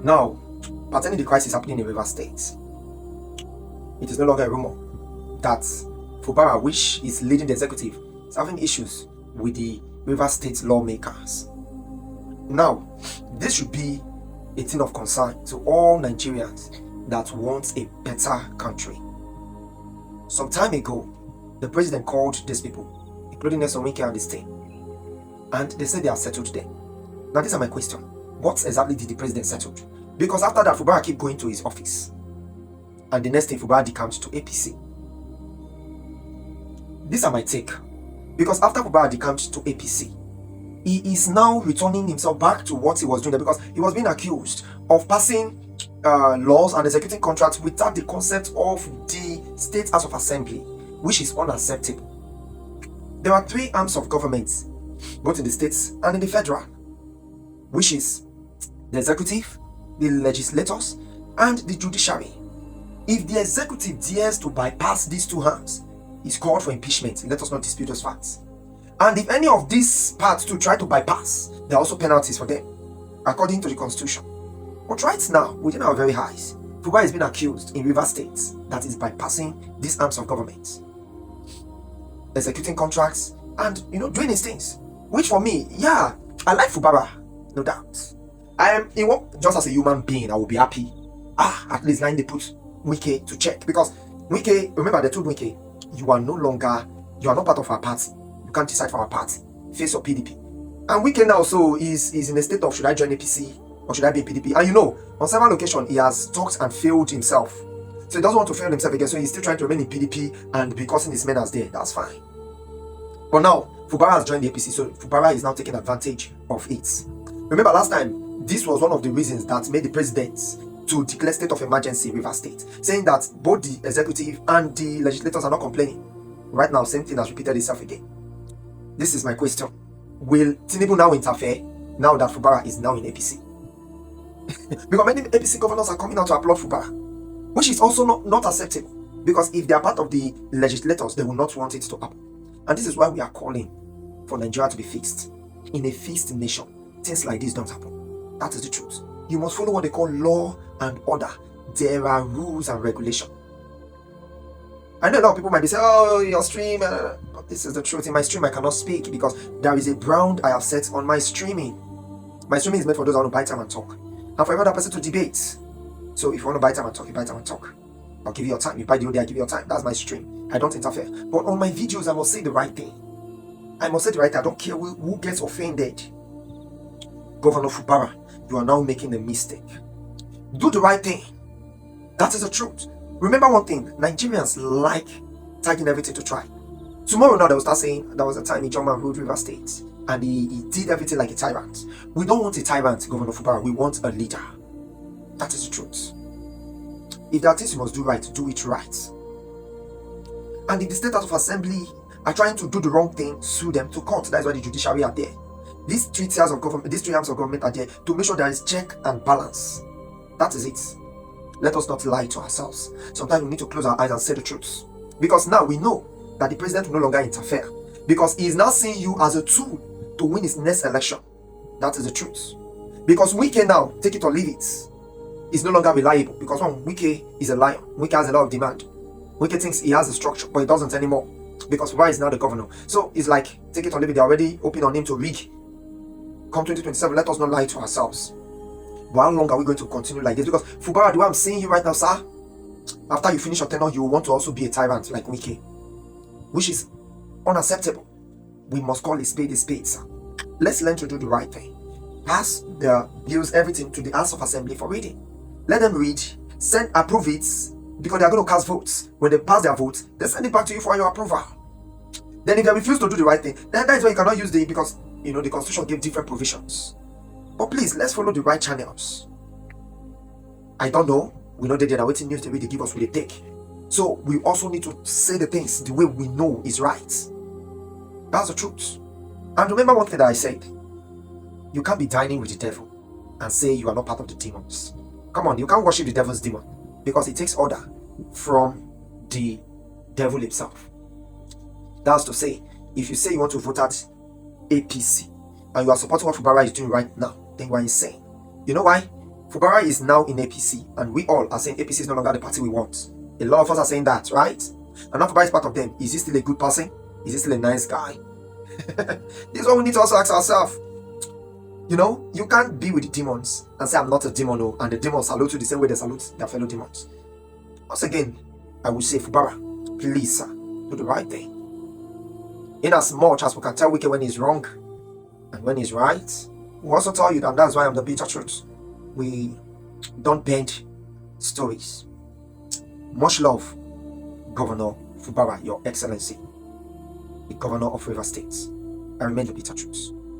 Now, pertaining the crisis happening in Rivers State, it is no longer a rumor that Fubara, which is leading the executive, is having issues with the Rivers State lawmakers. Now, this should be a thing of concern to all Nigerians that want a better country. Some time ago, the president called these people, including Nelson Wike and his team, and they said they are settled there. Now, these are my question. What exactly did the president settle? Because after that, Fubara kept going to his office. And the next thing, Fubara decamped to APC. These are my take. Because after Fubara decamped to APC, he is now returning himself back to what he was doing there, because he was being accused of passing laws and executing contracts without the consent of the State House of Assembly, which is unacceptable. There are three arms of government, both in the states and in the federal, which is the executive, the legislators, and the judiciary. If the executive dares to bypass these two arms, it's called for impeachment. Let us not dispute those facts. And if any of these parts to try to bypass, there are also penalties for them, according to the constitution. But right now, within our very eyes, Fubara has been accused in Rivers State that is bypassing these arms of government, executing contracts, and doing his things. Which for me, yeah, I like Fubara, no doubt. Just as a human being, I will be happy. At least now they put Wike to check, because Wike, remember they told Wike, you are not part of our party. You can't decide for our party. Face your PDP. And Wike now also is in a state of, should I join APC or should I be a PDP? And on several occasions he has talked and failed himself. So he doesn't want to fail himself again. So he's still trying to remain in PDP and be causing his men as there. That's fine. But now Fubara has joined the APC, so Fubara is now taking advantage of it. Remember last time, this was one of the reasons that made the president to declare state of emergency in Rivers State, saying that both the executive and the legislators are not complaining. Right now, same thing has repeated itself again. This is my question. Will Tinubu now interfere now that Fubara is now in APC? Because many APC governors are coming out to applaud Fubara, which is also not acceptable. Because if they are part of the legislators, they will not want it to happen. And this is why we are calling for Nigeria to be fixed. In a fixed nation, things like this don't happen. That is the truth. You must follow what they call law and order. There are rules and regulations. I know a lot of people might be saying, oh, your stream, but this is the truth. In my stream, I cannot speak because there is a ground I have set on my streaming. My streaming is made for those who want to buy time and talk, and for every other person to debate. So if you want to buy time and talk, you buy time and talk. I'll give you your time. You buy the audio, I give you your time. That's my stream. I don't interfere. But on my videos, I must say the right thing. I must say the right thing. I don't care who gets offended. Governor Fubara, you are now making a mistake. Do the right thing. That is the truth. Remember one thing, Nigerians like tagging everything to try. Tomorrow now they will start saying there was a time Ijoma ruled Rivers State and he did everything like a tyrant. We don't want a tyrant, Governor Fubara. We want a leader. That is the truth. If there are things you must do right, do it right. And if the State House of Assembly are trying to do the wrong thing, sue them to court. That is why the judiciary are there. These three arms of government are there to make sure there is check and balance. That is it. Let us not lie to ourselves. Sometimes we need to close our eyes and say the truth. Because now we know that the president will no longer interfere. Because he is now seeing you as a tool to win his next election. That is the truth. Because Wike now, take it or leave it, is no longer reliable. Because one, Wike is a lion. Wike has a lot of demand. Wike thinks he has a structure, but he doesn't anymore. Because Fubara is now the governor. So it's like, take it or leave it, they're already open on him to rig. Come 2027, let us not lie to ourselves. But how long are we going to continue like this? Because Fubara, the way I'm seeing you right now, sir, after you finish your tenure, you want to also be a tyrant like Wike, which is unacceptable. We must call a spade, sir. Let's learn to do the right thing. Pass the bills, everything to the House of Assembly for reading. Let them read, approve it, because they are going to cast votes. When they pass their votes, they send it back to you for your approval. Then if they refuse to do the right thing, then that is why you cannot use because the Constitution gave different provisions. But please, let's follow the right channels. I don't know. We know that they are waiting news the way they give us what they take. So we also need to say the things the way we know is right. That's the truth. And remember one thing that I said. You can't be dining with the devil and say you are not part of the demons. Come on, you can't worship the devil's demon because it takes order from the devil himself. That's to say, if you say you want to vote at APC and you are supporting what Fubara is doing right now, then you are insane. You know why? Fubara is now in APC, and we all are saying APC is no longer the party we want. A lot of us are saying that, right? And now Fubara is part of them. Is he still a good person? Is he still a nice guy? This is what we need to also ask ourselves. You know, you can't be with the demons and say, I'm not a demon, oh, and the demons salute you the same way they salute their fellow demons. Once again, I will say, Fubara, please, sir, do the right thing. In as much as we can tell Wike when he's wrong and when he's right, we also tell you that that's why I'm the bitter truth. We don't bend stories. Much love, Governor Fubara, Your Excellency, the Governor of Rivers State. I remain the bitter truth.